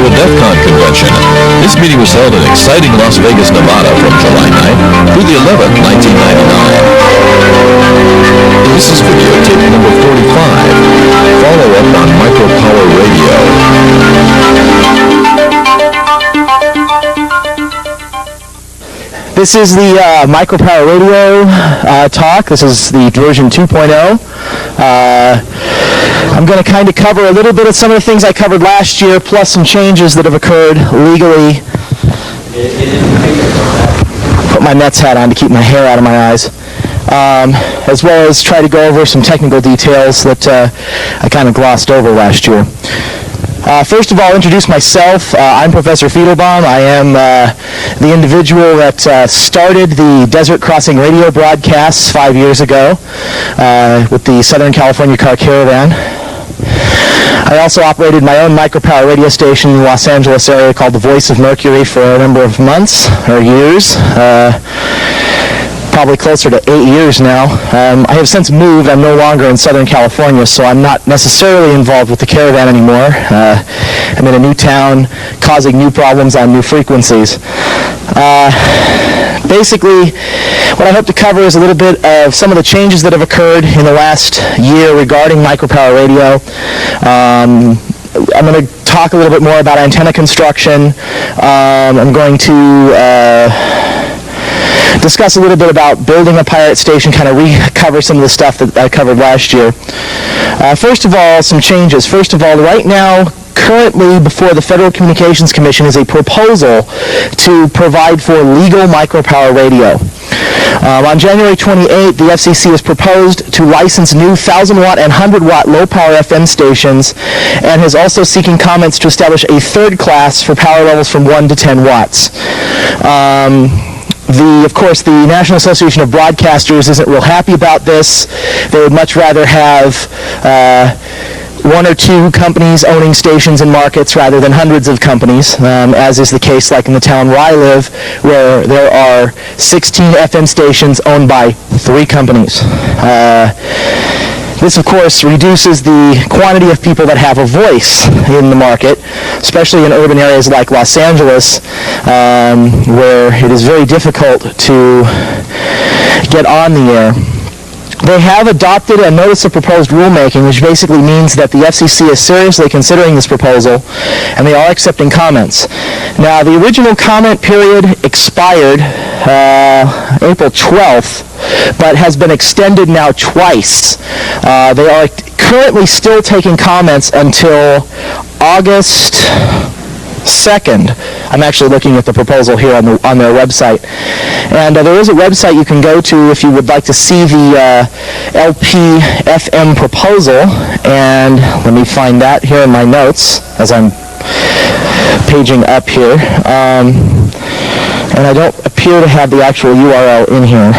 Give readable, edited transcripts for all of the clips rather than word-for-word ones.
annual DefCon convention. This meeting was held in exciting Las Vegas, Nevada from July 9th through the 11th, 1999. This is videotape number 45, Follow-Up on Micropower Radio. This is the Micropower Radio talk. This is the version 2.0. I'm going to kind of cover a little bit of some of the things I covered last year, plus some changes that have occurred legally. Put my Nets hat on to keep my hair out of my eyes. As well as try to go over some technical details that I kind of glossed over last year. First of all, introduce myself. I'm Professor Feedlebom. I am the individual that started the Desert Crossing radio broadcasts 5 years ago with the Southern California Car Caravan. I also operated my own micropower radio station in the Los Angeles area called the Voice of Mercury for a number of months or years. Probably closer to 8 years now. I have since moved. I'm no longer in Southern California, so I'm not necessarily involved with the caravan anymore. I'm in a new town, causing new problems on new frequencies. Basically, what I hope to cover is a little bit of some of the changes that have occurred in the last year regarding micropower radio. I'm going to talk a little bit more about antenna construction. I'm going to discuss a little bit about building a pirate station, kind of recover some of the stuff that I covered last year. First of all, some changes. First of all, right now, currently before the Federal Communications Commission is a proposal to provide for legal micropower radio. On January 28th, the FCC has proposed to license new 1,000-watt and 100-watt low-power FM stations and is also seeking comments to establish a third class for power levels from 1 to 10 watts. Of course, the National Association of Broadcasters isn't real happy about this. They would much rather have one or two companies owning stations and markets rather than hundreds of companies, as is the case like in the town where I live, where there are 16 FM stations owned by 3 companies. This, of course, reduces the quantity of people that have a voice in the market, especially in urban areas like Los Angeles, where it is very difficult to get on the air. They have adopted a notice of proposed rulemaking, which basically means that the FCC is seriously considering this proposal, and they are accepting comments. Now, the original comment period expired April 12th, but has been extended now twice. They are currently still taking comments until August 2nd. I'm actually looking at the proposal here on their website. And there is a website you can go to if you would like to see the LPFM proposal. And let me find that here in my notes as I'm paging up here. And I don't appear to have the actual URL in here.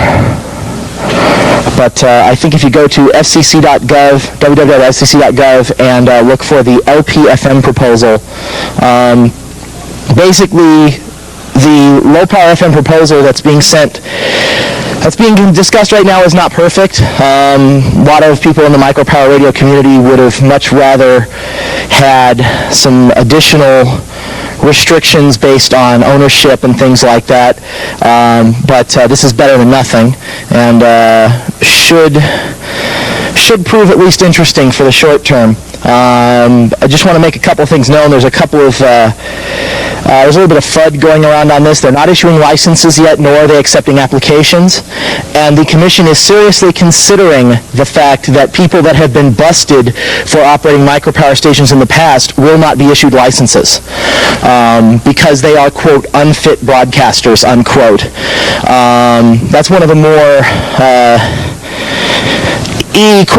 But I think if you go to fcc.gov, www.fcc.gov, and look for the LPFM proposal, basically the low-power FM proposal that's being discussed right now is not perfect. A lot of people in the micropower radio community would have much rather had some additional restrictions based on ownership and things like that, but this is better than nothing, and should prove at least interesting for the short term. I just want to make a couple of things known. There's a couple of there's a little bit of FUD going around on this. They're not issuing licenses yet, nor are they accepting applications. And the Commission is seriously considering the fact that people that have been busted for operating micropower stations in the past will not be issued licenses because they are, quote, unfit broadcasters, unquote. That's one of the more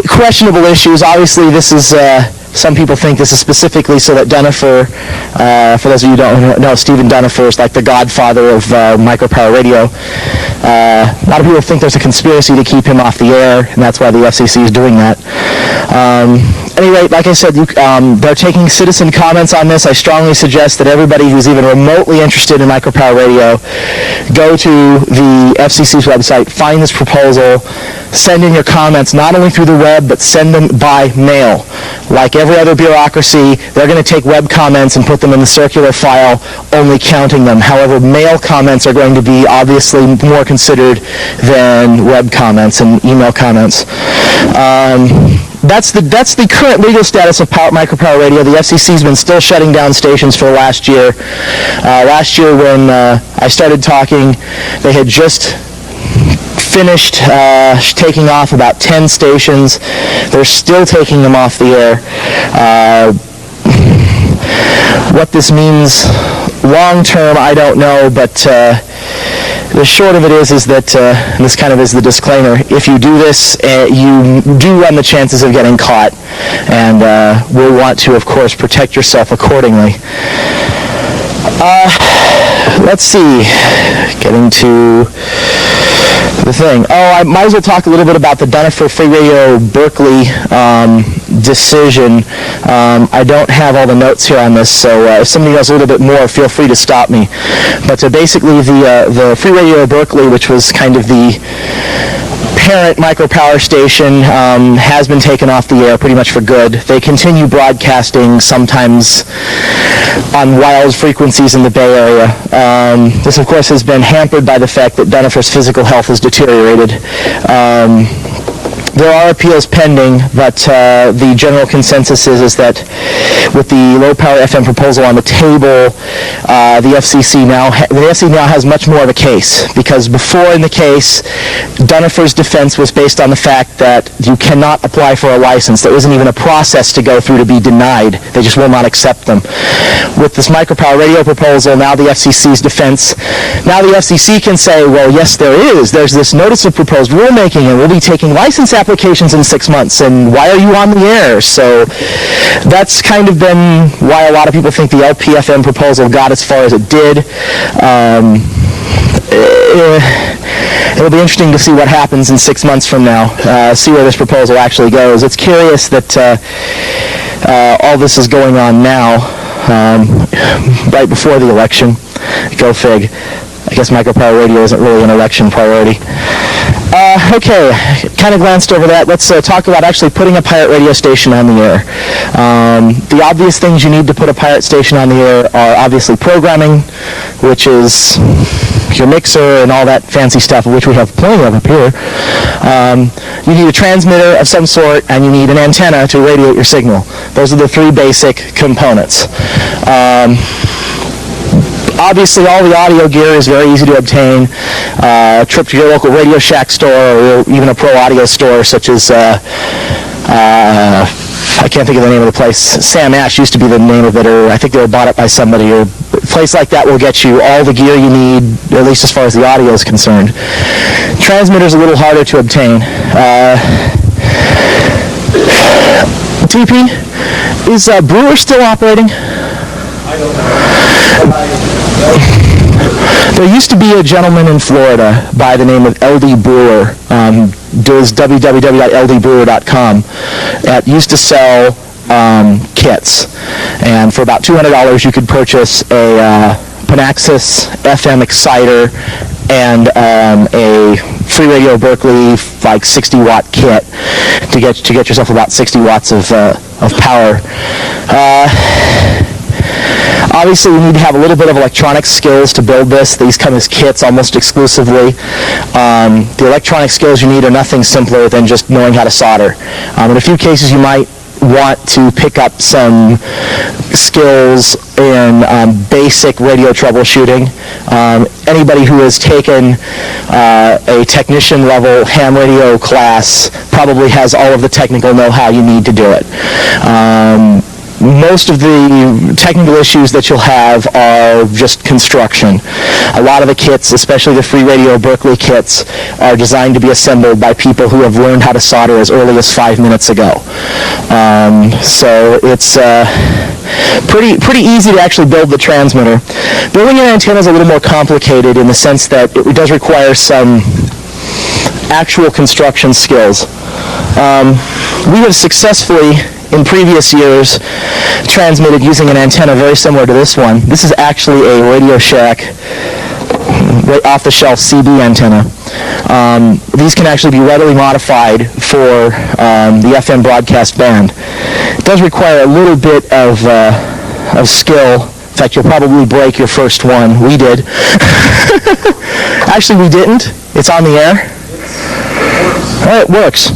questionable issues. Obviously, this is some people think this is specifically so that Dunifer, for those of you who don't know, Stephen Dunifer is like the godfather of micropower radio. A lot of people think there's a conspiracy to keep him off the air, and that's why the FCC is doing that. Anyway, like I said, they're taking citizen comments on this. I strongly suggest that everybody who's even remotely interested in micropower radio go to the FCC's website, find this proposal, send in your comments, not only through the web, but send them by mail. Like every other bureaucracy, they're going to take web comments and put them in the circular file, only counting them. However, mail comments are going to be obviously more considered than web comments and email comments. That's the current legal status of micropower radio. The FCC's been still shutting down stations for the last year. Last year when I started talking, they had just finished taking off about 10 stations. They're still taking them off the air. What this means long term, I don't know, but the short of it is that, and this kind of is the disclaimer, if you do this, you do run the chances of getting caught, and will want to, of course, protect yourself accordingly. Let's see, getting to the thing. I might as well talk a little bit about the Dunifer Free Radio Berkeley decision. I don't have all the notes here on this, so if somebody knows a little bit more, feel free to stop me. But basically, the Free Radio Berkeley, which was kind of the parent micropower station, has been taken off the air pretty much for good. They continue broadcasting, sometimes on wild frequencies in the Bay Area. This, of course, has been hampered by the fact that Dunifer's physical health has deteriorated. There are appeals pending, but the general consensus is that with the low-power FM proposal on the table, the FCC now has much more of a case, because before in the case, Dunifer's defense was based on the fact that you cannot apply for a license. There isn't even a process to go through to be denied. They just will not accept them. With this micropower radio proposal, now the FCC's defense, now the FCC can say, well, yes, there is. There's this notice of proposed rulemaking, and we'll be taking license applications in 6 months, and why are you on the air? So that's kind of been why a lot of people think the LPFM proposal got as far as it did. It'll be interesting to see what happens in 6 months from now, see where this proposal actually goes. It's curious that all this is going on now, right before the election. Go fig. I guess micropower radio isn't really an election priority. Okay, kind of glanced over that. Let's talk about actually putting a pirate radio station on the air. The obvious things you need to put a pirate station on the air are obviously programming, which is your mixer and all that fancy stuff, of which we have plenty of up here. You need a transmitter of some sort, and you need an antenna to radiate your signal. Those are the three basic components. Obviously, all the audio gear is very easy to obtain. Trip to your local Radio Shack store, or even a pro audio store, such as, I can't think of the name of the place. Sam Ash used to be the name of it, or I think they were bought up by somebody. Or a place like that will get you all the gear you need, at least as far as the audio is concerned. Transmitter's a little harder to obtain. TP, is Brewer still operating? I don't know. There used to be a gentleman in Florida by the name of LD Brewer, does www.ldbrewer.com, that used to sell kits, and for about $200 you could purchase a Panaxis FM exciter and a Free Radio Berkeley like 60-watt kit to get yourself about 60 watts of power. Obviously, we need to have a little bit of electronic skills to build this. These come as kits almost exclusively. The electronic skills you need are nothing simpler than just knowing how to solder. In a few cases, you might want to pick up some skills in basic radio troubleshooting. Anybody who has taken a technician level ham radio class probably has all of the technical know-how you need to do it. Most of the technical issues that you'll have are just construction. A lot of the kits, especially the Free Radio Berkeley kits, are designed to be assembled by people who have learned how to solder as early as 5 minutes ago. So it's pretty easy to actually build the transmitter. Building an antenna is a little more complicated in the sense that it does require some actual construction skills. we have successfully, in previous years, transmitted using an antenna very similar to this one. This is actually a Radio Shack off-the-shelf CB antenna. These can actually be readily modified for the FM broadcast band. It does require a little bit of skill. In fact, you'll probably break your first one. We did. Actually, we didn't. It's on the air. Oh, it works.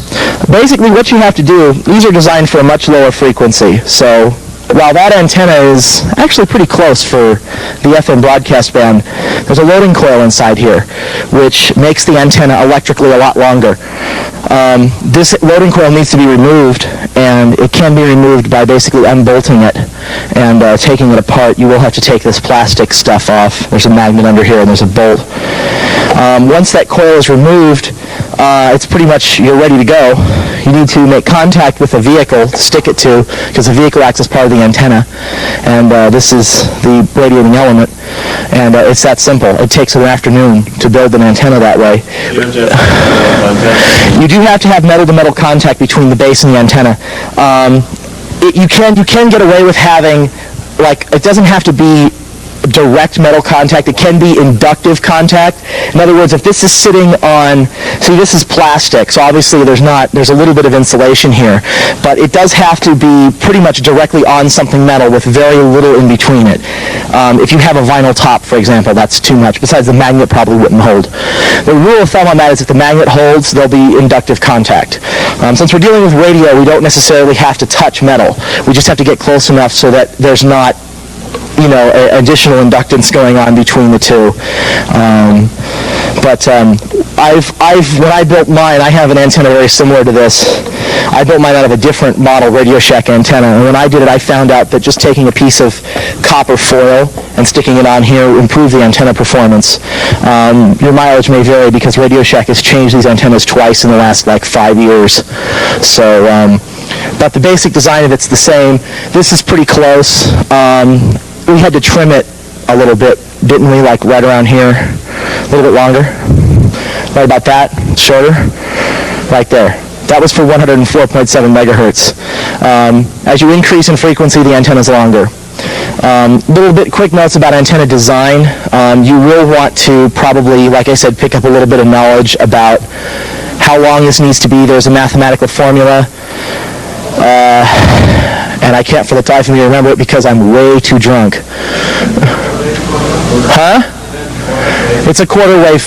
Basically, what you have to do, these are designed for a much lower frequency. So while that antenna is actually pretty close for the FM broadcast band, there's a loading coil inside here, which makes the antenna electrically a lot longer. This loading coil needs to be removed, and it can be removed by basically unbolting it and taking it apart. You will have to take this plastic stuff off. There's a magnet under here, and there's a bolt. Once that coil is removed, it's pretty much, you're ready to go. You need to make contact with the vehicle to stick it to, because the vehicle acts as part of the antenna, and this is the radiating element, and it's that simple. It takes an afternoon to build an antenna that way. You do have to have metal-to-metal contact between the base and the antenna. You can get away with having, like, it doesn't have to be direct metal contact. It can be inductive contact. In other words, if this is sitting on, see, this is plastic, so obviously there's a little bit of insulation here, but it does have to be pretty much directly on something metal with very little in between it. If you have a vinyl top, for example, that's too much. Besides, the magnet probably wouldn't hold. The rule of thumb on that is if the magnet holds, there'll be inductive contact. Since we're dealing with radio, we don't necessarily have to touch metal. We just have to get close enough so that there's not, you know, additional inductance going on between the two. When I built mine, I have an antenna very similar to this. I built mine out of a different model Radio Shack antenna, and when I did it, I found out that just taking a piece of copper foil and sticking it on here improved the antenna performance. Your mileage may vary because Radio Shack has changed these antennas twice in the last, like, 5 years. So, but the basic design of it's the same. This is pretty close. We had to trim it a little bit, didn't we? Like right around here, a little bit longer. Right about that, shorter, right there. That was for 104.7 megahertz. As you increase in frequency, the antenna is longer. Little bit quick notes about antenna design. You will want to probably, like I said, pick up a little bit of knowledge about how long this needs to be. There's a mathematical formula. And I can't for the life of me remember it because I'm way too drunk. Huh? It's a quarter wave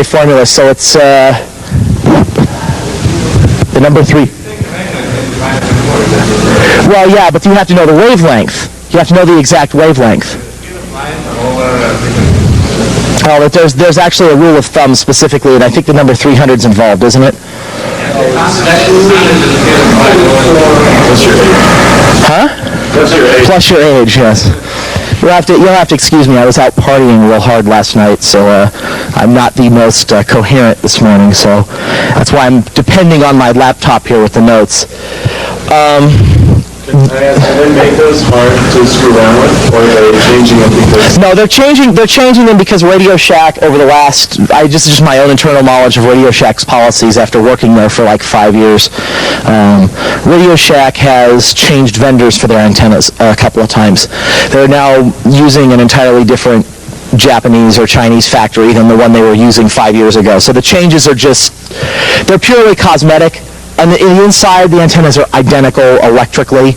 formula, so it's the number 3. Well, yeah, but you have to know the wavelength. You have to know the exact wavelength. Oh, there's actually a rule of thumb specifically, and I think the number 300 is involved, isn't it? Huh? Plus your age, yes. You'll have to excuse me. I was out partying real hard last night, so I'm not the most coherent this morning. So that's why I'm depending on my laptop here with the notes. Can they make those hard to screw around with, or are they changing them because? No, they're changing them because Radio Shack over the last, this is just my own internal knowledge of Radio Shack's policies after working there for like 5 years. Radio Shack has changed vendors for their antennas a couple of times. They're now using an entirely different Japanese or Chinese factory than the one they were using 5 years ago. So the changes are they're purely cosmetic. And the inside, the antennas are identical electrically.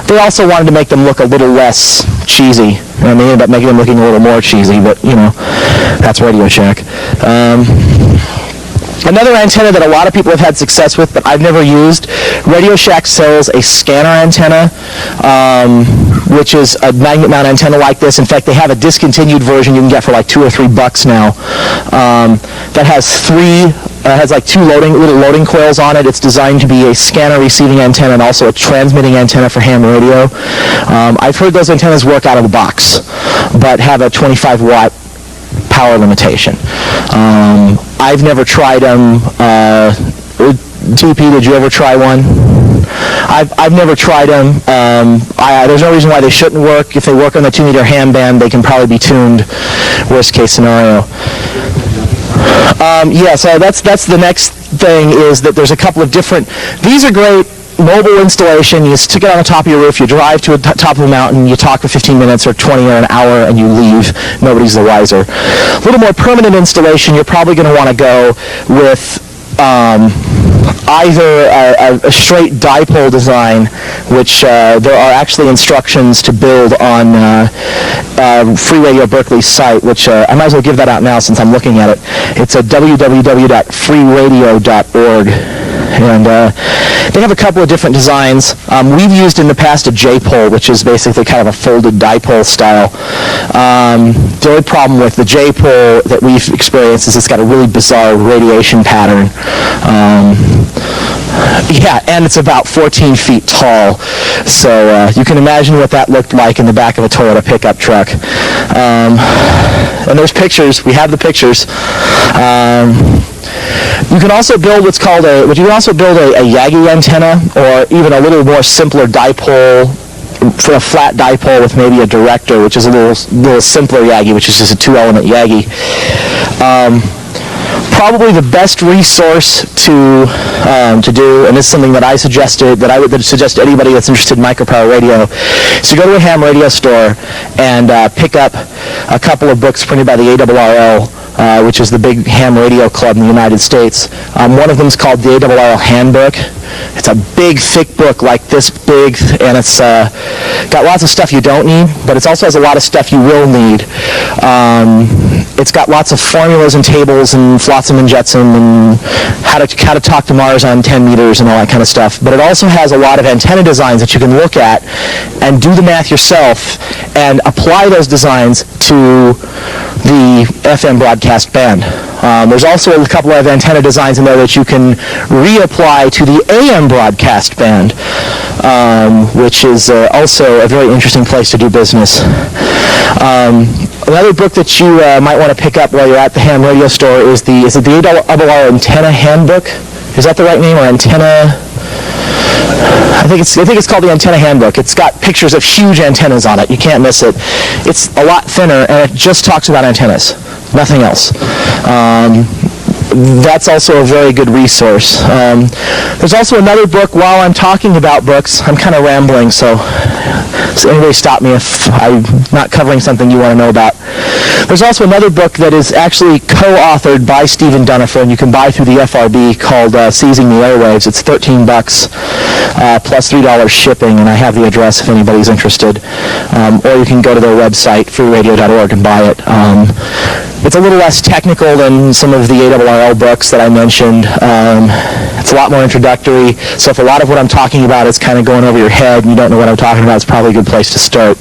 They also wanted to make them look a little less cheesy. And they ended up making them looking a little more cheesy, but, you know, that's Radio Shack. Another antenna that a lot of people have had success with, but I've never used, Radio Shack sells a scanner antenna, which is a magnet mount antenna like this. In fact, they have a discontinued version you can get for like $2 or $3 now. That has like 2 little loading coils on it. It's designed to be a scanner receiving antenna and also a transmitting antenna for ham radio. I've heard those antennas work out of the box, but have a 25 watt power limitation. I've never tried them. TP, did you ever try one? I've never tried them. There's no reason why they shouldn't work. If they work on the 2-meter ham band, they can probably be tuned. Worst case scenario. Yeah, so that's the next thing is that there's a couple of different, these are great mobile installation. You stick it on the top of your roof, you drive to the top of a mountain, you talk for 15 minutes or 20 or an hour, and you leave. Nobody's the wiser. A little more permanent installation, you're probably going to want to go with either a straight dipole design, which there are actually instructions to build on Free Radio Berkeley's site, which I might as well give that out now since I'm looking at it. It's at www.freeradio.org. And they have a couple of different designs. We've used in the past a J-pole, which is basically kind of a folded dipole style. The only problem with the J-pole that we've experienced is it's got a really bizarre radiation pattern. Yeah, and it's about 14 feet tall. So you can imagine what that looked like in the back of a Toyota pickup truck. And there's pictures. We have the pictures. You can also build what's called a Yagi antenna, or even a little more simpler dipole, for a flat dipole with maybe a director, which is a little simpler Yagi, which is just a 2-element Yagi. Probably the best resource to do, and this is something that I would suggest to anybody that's interested in micropower radio, is to go to a ham radio store and pick up a couple of books printed by the ARRL, which is the big ham radio club in the United States. One of them is called the ARRL Handbook. It's a big, thick book like this big, and it's got lots of stuff you don't need, but it also has a lot of stuff you will need. It's got lots of formulas and tables and flotsam and jetsam and how to talk to Mars on 10 meters and all that kind of stuff. But it also has a lot of antenna designs that you can look at and do the math yourself and apply those designs to the FM broadcast band. There's also a couple of antenna designs in there that you can reapply to the AM broadcast band, which is also a very interesting place to do business. Another book that you might want to pick up while you're at the ham radio store is the ARRL Antenna Handbook. Is that the right name, or antenna? I think it's called the Antenna Handbook. It's got pictures of huge antennas on it. You can't miss it. It's a lot thinner, and it just talks about antennas, nothing else. That's also a very good resource. There's also another book. While I'm talking about books, I'm kind of rambling, so anybody stop me if I'm not covering something you want to know about. There's also another book that is actually co-authored by Stephen Dunifer, and you can buy through the FRB, called Seizing the Airwaves. It's $13 plus $3 shipping, and I have the address if anybody's interested. Or you can go to their website, freeradio.org, and buy it. It's a little less technical than some of the ARRL books that I mentioned. It's a lot more introductory, so if a lot of what I'm talking about is kind of going over your head and you don't know what I'm talking about, it's probably a good place to start.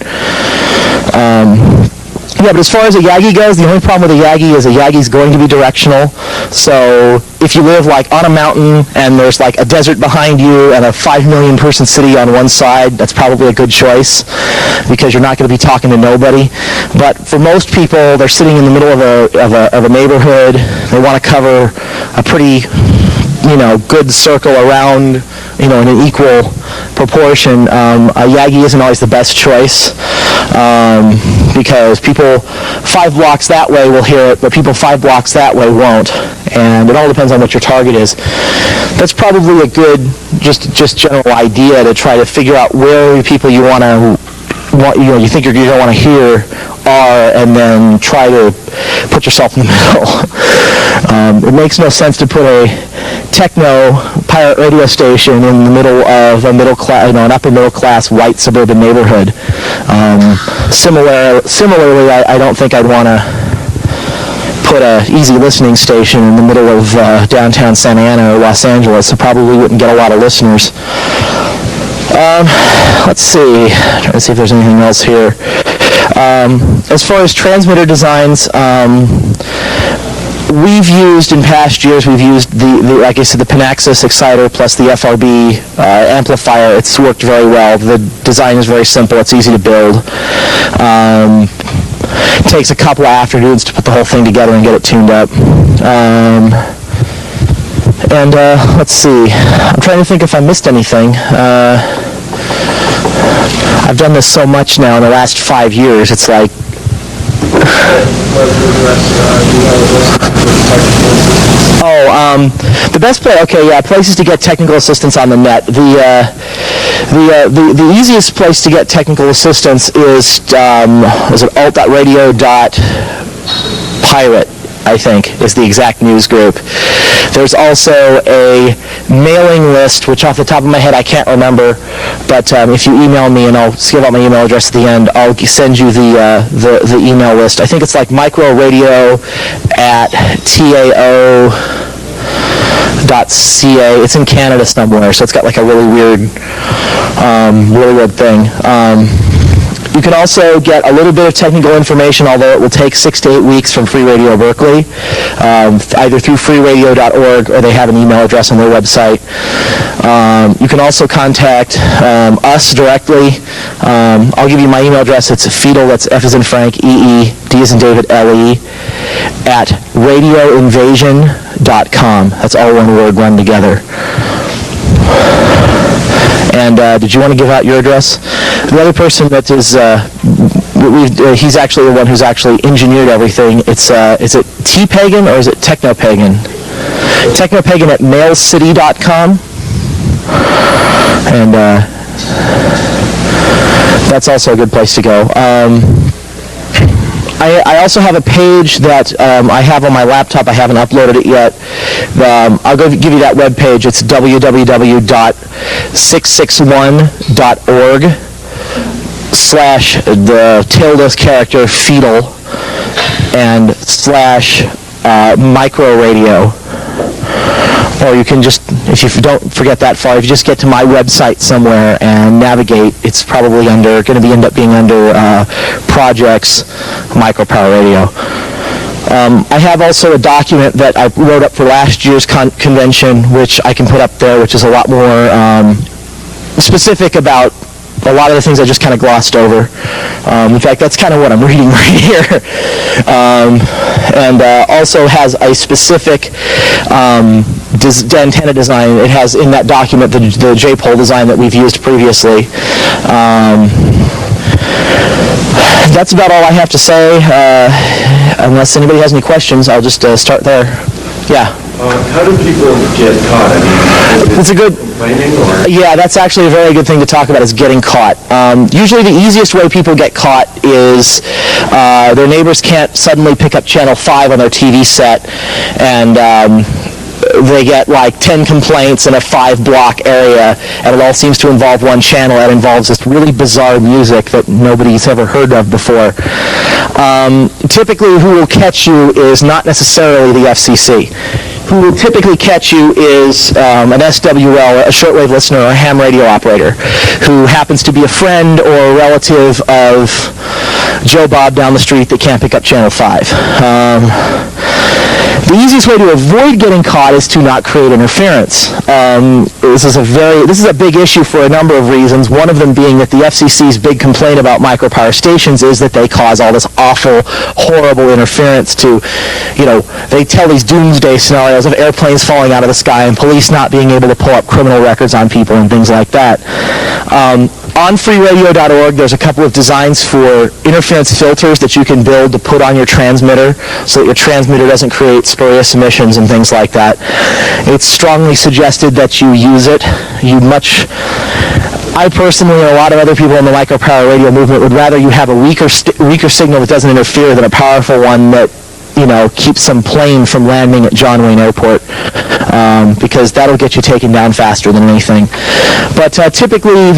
Yeah, but as far as a Yagi goes, the only problem with a Yagi is a Yagi's going to be directional. So if you live like on a mountain and there's like a desert behind you and a 5 million person city on one side, that's probably a good choice because you're not going to be talking to nobody. But for most people, they're sitting in the middle of a neighborhood. They want to cover a pretty good circle around, in an equal proportion. A Yagi isn't always the best choice because people 5 blocks that way will hear it, but people 5 blocks that way won't. And it all depends on what your target is. That's probably a good, just general idea to try to figure out where the people you you think you're going to want to hear are, and then try to put yourself in the middle. It makes no sense to put a techno pirate radio station in the middle of a middle class, an upper middle class white suburban neighborhood. Similarly, I don't think I'd want to put a easy listening station in the middle of downtown Santa Ana or Los Angeles. It probably wouldn't get a lot of listeners. Let's see. Trying to see if there's anything else here. As far as transmitter designs, we've used in past years. We've used like I said, the Panaxis exciter plus the FRB amplifier. It's worked very well. The design is very simple. It's easy to build. It takes a couple of afternoons to put the whole thing together and get it tuned up. And let's see. I'm trying to think if I missed anything. I've done this so much now in the last 5 years. It's like... The best place, places to get technical assistance on the net. The easiest place to get technical assistance is alt.radio.pirate, I think, is the exact news group. There's also a mailing list, which off the top of my head I can't remember, but if you email me, and I'll give out my email address at the end, I'll send you the email list. I think it's like microradio@tao.ca. It's in Canada somewhere, so it's got like a really weird thing. You can also get a little bit of technical information, although it will take 6 to 8 weeks, from Free Radio Berkeley, either through freeradio.org or they have an email address on their website. You can also contact us directly. I'll give you my email address. It's Feedle, that's F as in Frank, E-E, D as in David, L-E, at radioinvasion.com. That's all one word run together. And did you want to give out your address? The other person that is, he's actually the one who's actually engineered everything. Is it T-Pagan or is it Technopagan? Technopagan at mailcity.com. And that's also a good place to go. I also have a page that I have on my laptop. I haven't uploaded it yet. I'll give you that web page. It's www.661.org/the character Feedle and /microradio. Or you can just, if you don't forget that far, if you just get to my website somewhere and navigate, it's probably going to end up being under Projects Micropower Radio. I have also a document that I wrote up for last year's convention, which I can put up there, which is a lot more specific about a lot of the things I just kind of glossed over. In fact, that's kind of what I'm reading right here. And also has a specific antenna design. It has in that document the J-pole design that we've used previously. That's about all I have to say. Unless anybody has any questions, I'll just start there. Yeah. How do people get caught? I mean, it's a good. Yeah, that's actually a very good thing to talk about, is getting caught. Usually the easiest way people get caught is their neighbors can't suddenly pick up channel 5 on their TV set, and they get like 10 complaints in a 5-block area, and it all seems to involve one channel that involves this really bizarre music that nobody's ever heard of before. Typically, who will catch you is not necessarily the FCC. Who will typically catch you is an SWL, a shortwave listener, or a ham radio operator, who happens to be a friend or a relative of Joe Bob down the street that can't pick up channel 5. The easiest way to avoid getting caught is to not create interference. This is a big issue for a number of reasons. One of them being that the FCC's big complaint about micropower stations is that they cause all this awful, horrible interference to, they tell these doomsday scenarios of airplanes falling out of the sky and police not being able to pull up criminal records on people and things like that. On freeradio.org, there's a couple of designs for interference filters that you can build to put on your transmitter so that your transmitter doesn't create spurious emissions and things like that. It's strongly suggested that you use it. I personally, and a lot of other people in the micropower radio movement, would rather you have a weaker signal that doesn't interfere than a powerful one that keeps some plane from landing at John Wayne Airport, because that'll get you taken down faster than anything. But typically,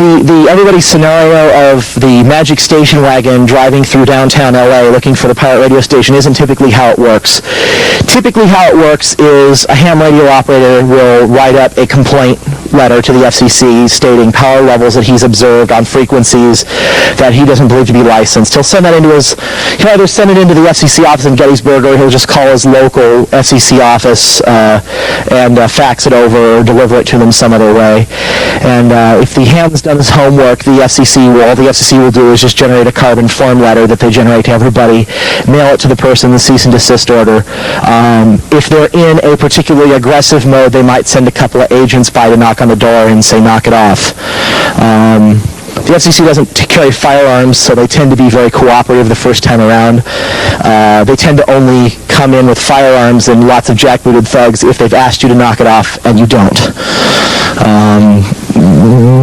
everybody's scenario of the magic station wagon driving through downtown LA looking for the pirate radio station isn't typically how it works. Typically how it works is a ham radio operator will write up a complaint letter to the FCC stating power levels that he's observed on frequencies that he doesn't believe to be licensed. He'll either send it into the FCC office in Gettysburg, or he'll just call his local FCC office and fax it over or deliver it to them some other way. And if the ham's done his homework, all the FCC will do is just generate a carbon form letter that they generate to everybody, mail it to the person, the cease and desist order. If they're in a particularly aggressive mode, they might send a couple of agents by to knock on the door and say, knock it off. The FCC doesn't carry firearms, so they tend to be very cooperative the first time around. They tend to only come in with firearms and lots of jackbooted thugs if they've asked you to knock it off and you don't.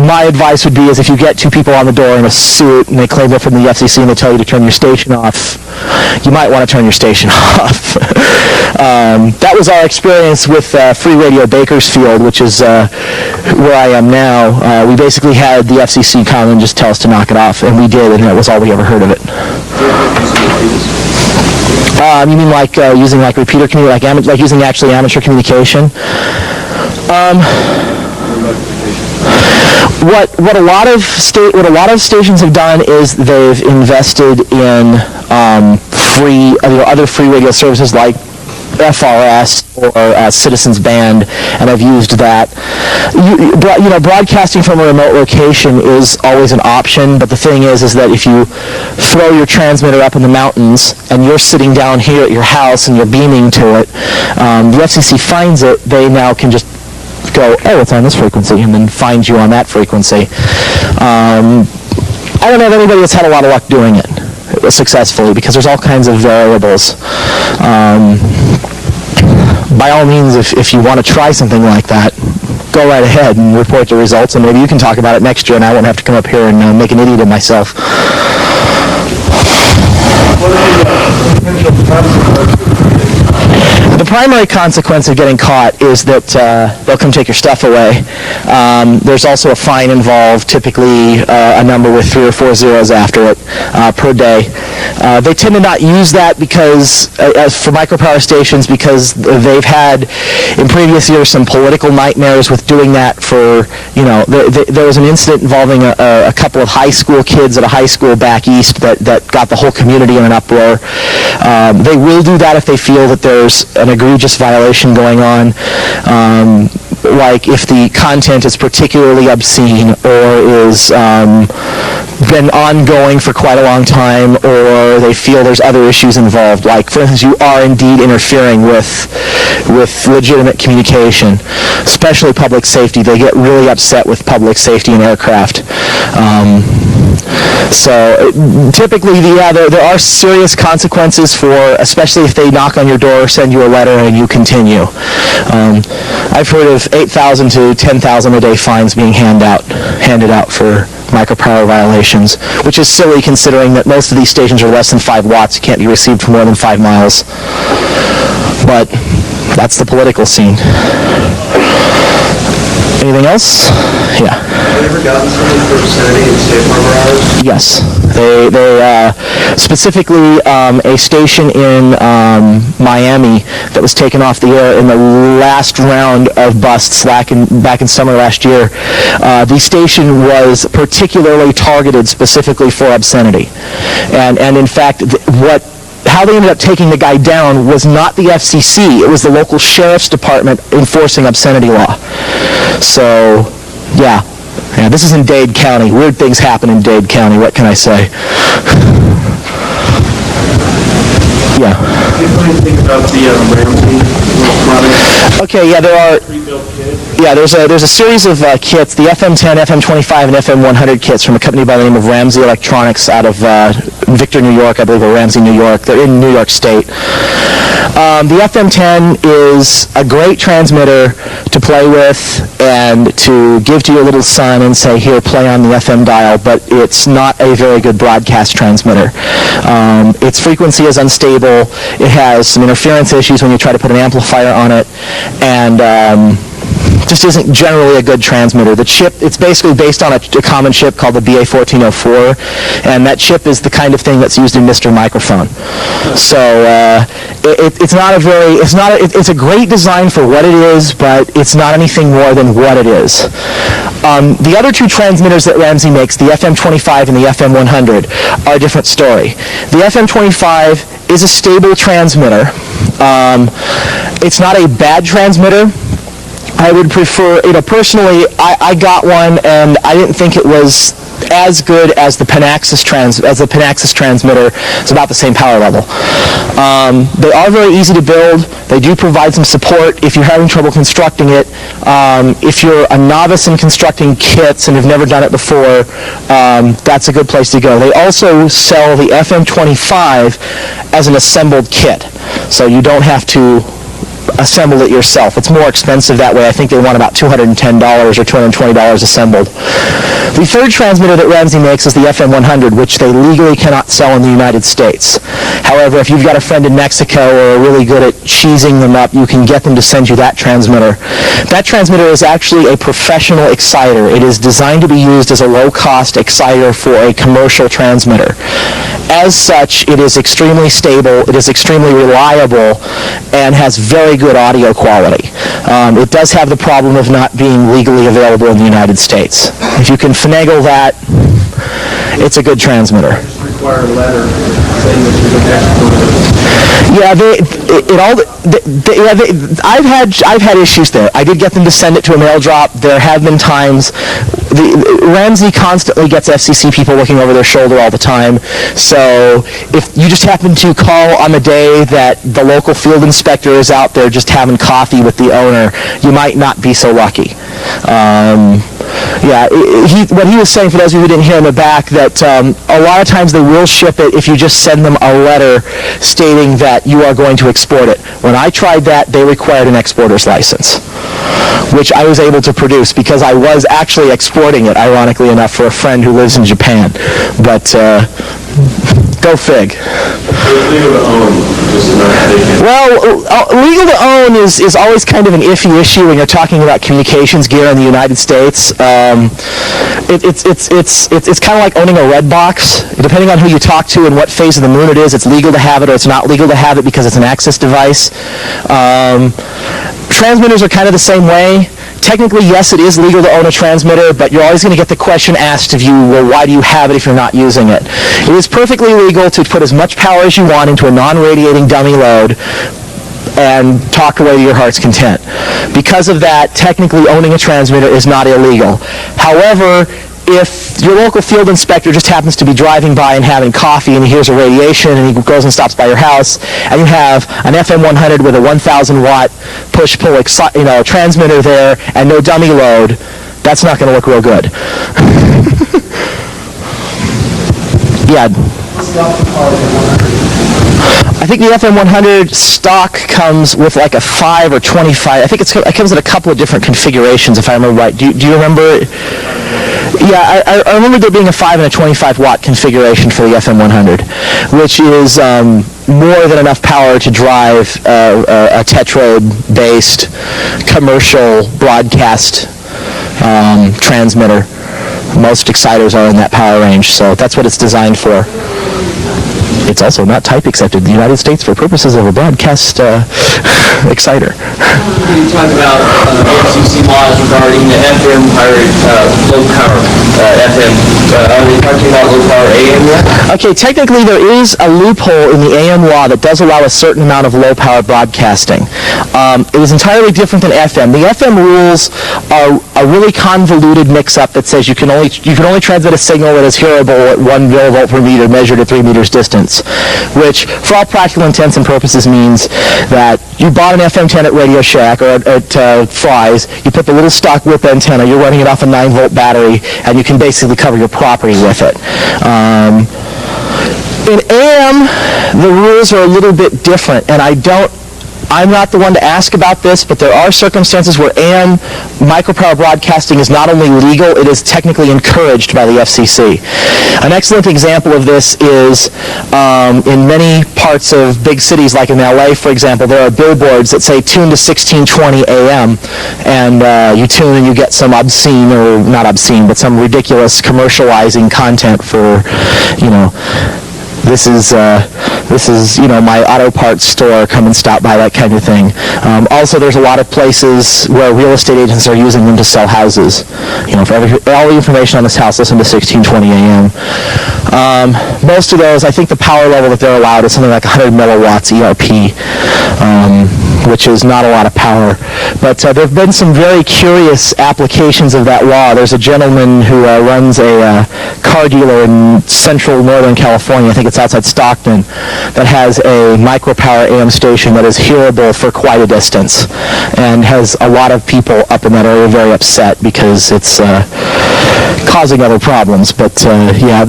My advice would be is if you get two people on the door in a suit and they claim they're from the FCC and they tell you to turn your station off, you might want to turn your station off. That was our experience with Free Radio Bakersfield, which is where I am now. We basically had the FCC come and just tell us to knock it off, and we did, and that was all we ever heard of it. You mean like using like repeater communication, like using actually amateur communication? What a lot of stations have done is they've invested in other free radio services like FRS or Citizens Band, and I've used that. Broadcasting from a remote location is always an option, but the thing is that if you throw your transmitter up in the mountains and you're sitting down here at your house and you're beaming to it, the FCC finds it, they now can just go, oh, it's on this frequency, and then find you on that frequency. I don't know of anybody that's had a lot of luck doing it successfully, because there's all kinds of variables. By all means, if you want to try something like that, go right ahead and report the results, and maybe you can talk about it next year and I won't have to come up here and make an idiot of myself. What are the potential consequences? The primary consequence of getting caught is that they'll come take your stuff away. There's also a fine involved, typically a number with 3 or 4 zeros after it per day. They tend to not use that because, as for micropower stations, because they've had in previous years some political nightmares with doing that for, there was an incident involving a couple of high school kids at a high school back east that got the whole community in an uproar. They will do that if they feel that there's an egregious violation going on, like if the content is particularly obscene or is been ongoing for quite a long time, or they feel there's other issues involved, like for instance you are indeed interfering with legitimate communication, especially public safety. They get really upset with public safety in aircraft. So typically, there are serious consequences for, especially if they knock on your door or send you a letter and you continue. I've heard of 8,000 to 10,000 a day fines being handed out for micropower violations, which is silly considering that most of these stations are less than 5 watts. You can't be received for more than 5 miles. But that's the political scene. Anything else? Yeah. Have you ever gotten something for obscenity in safe harbor hours? Yes. They specifically a station in Miami that was taken off the air in the last round of busts back in summer last year. The station was particularly targeted specifically for obscenity, and in fact, how they ended up taking the guy down was not the FCC, it was the local sheriff's department enforcing obscenity law. So, yeah, this is in Dade County. Weird things happen in Dade County, what can I say? Yeah. What do you think about the Ramsey product? Okay, yeah, there are. Yeah, there's a series of kits, the FM10, FM25, and FM100 kits from a company by the name of Ramsey Electronics out of Victor, New York, I believe, or Ramsey, New York. They're in New York State. The FM10 is a great transmitter to play with and to give to your little son and say, here, play on the FM dial, but it's not a very good broadcast transmitter. Its frequency is unstable. It has some interference issues when you try to put an amplifier on it, and just isn't generally a good transmitter. The chip, it's basically based on a common chip called the BA1404, and that chip is the kind of thing that's used in Mr. Microphone. So it's a great design for what it is, but it's not anything more than what it is. The other two transmitters that Ramsey makes, the FM25 and the FM100, are a different story. The FM25 is a stable transmitter. It's not a bad transmitter. I would prefer, personally, I got one and I didn't think it was as good as the Panaxis transmitter. It's about the same power level. They are very easy to build. They do provide some support if you're having trouble constructing it. If you're a novice in constructing kits and have never done it before, that's a good place to go. They also sell the FM25 as an assembled kit, so you don't have to assemble it yourself. It's more expensive that way. I think they want about $210 or $220 assembled. The third transmitter that Ramsey makes is the FM100, which they legally cannot sell in the United States. However, if you've got a friend in Mexico or are really good at cheesing them up, you can get them to send you that transmitter. That transmitter is actually a professional exciter. It is designed to be used as a low-cost exciter for a commercial transmitter. As such, it is extremely stable, it is extremely reliable, and has very good audio quality. It does have the problem of not being legally available in the United States. If you can finagle that, it's a good transmitter. Require a letter saying that you can export it. I've had issues there. I did get them to send it to a mail drop. There have been times. Ramsey constantly gets FCC people looking over their shoulder all the time. So if you just happen to call on the day that the local field inspector is out there just having coffee with the owner, you might not be so lucky. What he was saying, for those of you who didn't hear in the back, that a lot of times they will ship it if you just send them a letter stating that you are going to export it. When I tried that, they required an exporter's license, which I was able to produce because I was actually exporting it, ironically enough, for a friend who lives in Japan. But go fig. Legal to own, just not taken. Well, legal to own is always kind of an iffy issue when you're talking about communications gear in the United States. It's kind of like owning a red box. Depending on who you talk to and what phase of the moon it is, it's legal to have it or it's not legal to have it because it's an access device. Transmitters are kind of the same way. Technically, yes, it is legal to own a transmitter, but you're always going to get the question asked of you, well, why do you have it if you're not using it? It is perfectly legal to put as much power as you want into a non-radiating dummy load and talk away to your heart's content. Because of that, technically owning a transmitter is not illegal. However, if your local field inspector just happens to be driving by and having coffee and he hears a radiation and he goes and stops by your house and you have an FM100 with a 1,000 watt push-pull transmitter there and no dummy load, that's not going to look real good. Yeah. I think the FM100 stock comes with like a 5 or 25. I think it comes in a couple of different configurations, if I remember right. Do you remember? Yeah, I remember there being a 5 and a 25 watt configuration for the FM100, which is more than enough power to drive a tetrode-based commercial broadcast transmitter. Most exciters are in that power range, so that's what it's designed for. It's also not type accepted in the United States for purposes of a broadcast exciter. You talk about FCC laws regarding the FM low power FM. Are they talking about low power AM yet? Okay, technically there is a loophole in the AM law that does allow a certain amount of low power broadcasting. It is entirely different than FM. The FM rules are a really convoluted mix-up that says you can only transmit a signal that is hearable at 1 millivolt per meter measured at 3 meters distance, which for all practical intents and purposes means that you bought an FM10 at Radio Shack or at Fry's, you put the little stock whip antenna, you're running it off a 9-volt battery, and you can basically cover your property with it. In AM, the rules are a little bit different, and I'm not the one to ask about this, but there are circumstances where AM micropower broadcasting is not only legal, it is technically encouraged by the FCC. An excellent example of this is in many parts of big cities, like in LA, for example, there are billboards that say tune to 1620 AM, and you tune and you get some obscene, or not obscene, but some ridiculous commercializing content for, this is my auto parts store, come and stop by, that kind of thing. Also, there's a lot of places where real estate agents are using them to sell houses. For all the information on this house, listen to 1620 AM. Most of those, I think the power level that they're allowed is something like 100 milliwatts ERP, which is not a lot of power. But there have been some very curious applications of that law. There's a gentleman who runs a car dealer in central northern California, I think it's outside Stockton, that has a Micropower AM station that is hearable for quite a distance, and has a lot of people up in that area very upset because it's causing other problems. But yeah,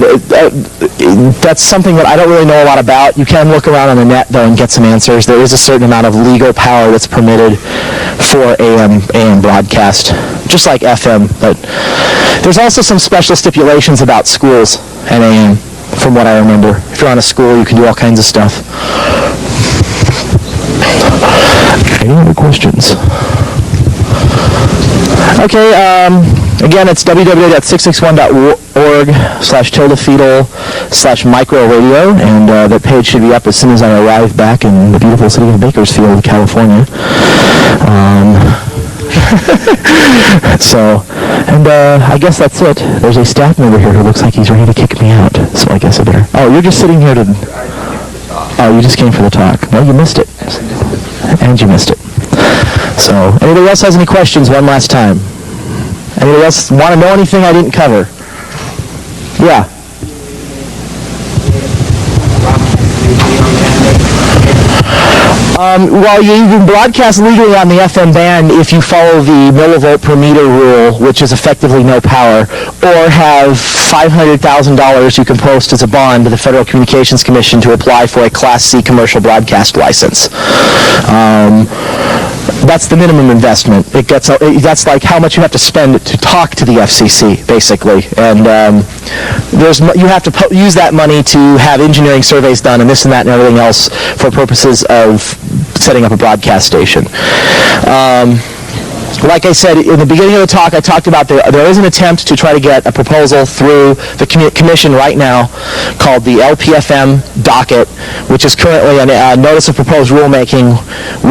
that's something that I don't really know a lot about. You can look around on the net, though, and get some answers. There is a certain amount of legal power that's permitted for AM broadcast, just like FM. But there's also some special stipulations about schools and AM, from what I remember. If you're on a school, you can do all kinds of stuff. Any other questions? Okay, again, it's www.661.org/Feedle/microradio, and that page should be up as soon as I arrive back in the beautiful city of Bakersfield, California. So, and I guess that's it. There's a staff member here who looks like he's ready to kick me out, so I guess I better... Oh, you're just sitting here to... Oh, you just came for the talk. Well, you missed it. And you missed it. So, anybody else has any questions one last time? Anybody else want to know anything I didn't cover? Yeah. Well, you can broadcast legally on the FM band if you follow the millivolt per meter rule, which is effectively no power, or have $500,000 you can post as a bond to the Federal Communications Commission to apply for a Class C commercial broadcast license. That's the minimum investment. That's like how much you have to spend to talk to the FCC, basically. And you have to use that money to have engineering surveys done and this and that and everything else for purposes of setting up a broadcast station. Like I said in the beginning of the talk, I talked about there is an attempt to try to get a proposal through the commission right now called the LPFM docket, which is currently a notice of proposed rulemaking,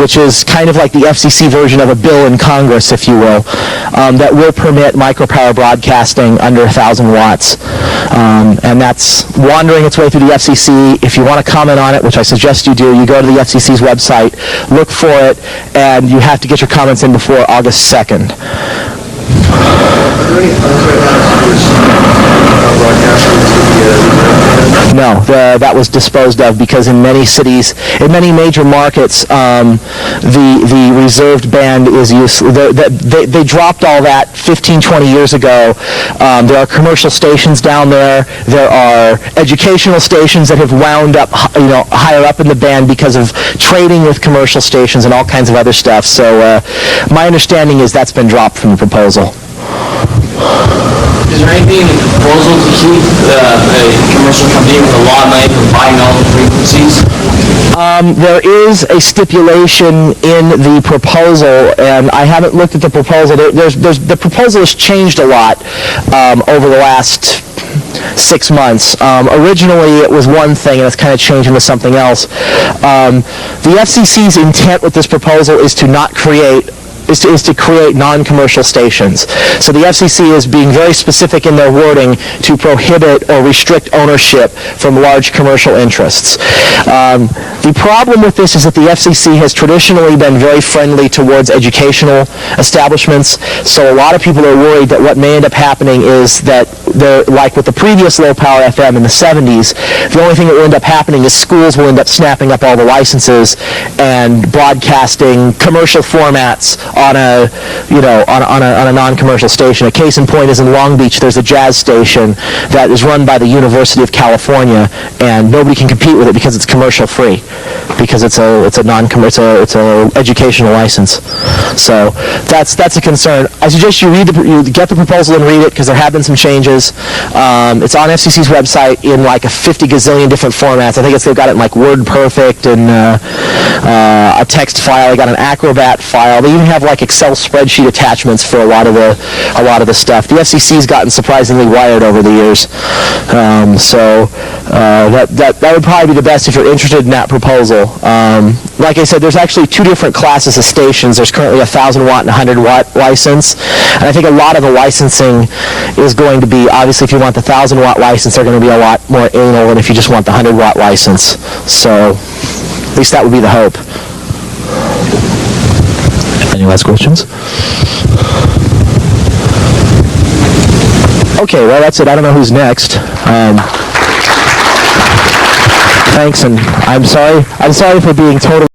which is kind of like the FCC version of a bill in Congress, if you will, that will permit micropower broadcasting under 1,000 watts. And that's wandering its way through the FCC. If you want to comment on it, which I suggest you do, you go to the FCC's website, look for it, and you have to get your comments in before August 2nd. No, that was disposed of because in many cities, in many major markets, the reserved band is useless. They dropped all that 15, 20 years ago. There are commercial stations down there. There are educational stations that have wound up, higher up in the band because of trading with commercial stations and all kinds of other stuff. So my understanding is that's been dropped from the proposal. Is there anything in the proposal to keep a commercial company with a lot of money from buying all the frequencies? There is a stipulation in the proposal, and I haven't looked at the proposal. The proposal has changed a lot over the last 6 months. Originally, it was one thing, and it's kind of changed into something else. The FCC's intent with this proposal is to not create is to create non-commercial stations. So the FCC is being very specific in their wording to prohibit or restrict ownership from large commercial interests. The problem with this is that the FCC has traditionally been very friendly towards educational establishments, so a lot of people are worried that what may end up happening is that like with the previous low-power FM in the 70s, the only thing that will end up happening is schools will end up snapping up all the licenses and broadcasting commercial formats on a non-commercial station. A case in point is in Long Beach. There's a jazz station that is run by the University of California, and nobody can compete with it because it's commercial free, because it's a educational license. So that's a concern. I suggest you get the proposal and read it because there have been some changes. It's on FCC's website in like a 50 gazillion different formats. I think they've got it in like WordPerfect and a text file. They got an Acrobat file. They even have like Excel spreadsheet attachments for a lot of the stuff. The FCC's gotten surprisingly wired over the years. That would probably be the best if you're interested in that proposal. Like I said, there's actually two different classes of stations. There's currently a 1,000 watt and 100 watt license, and I think a lot of the licensing is going to be, obviously if you want the 1,000 watt license, they're going to be a lot more anal than if you just want the 100 watt license. So at least that would be the hope. Any last questions? Okay, well, that's it. I don't know who's next. Thanks, and I'm sorry for being totally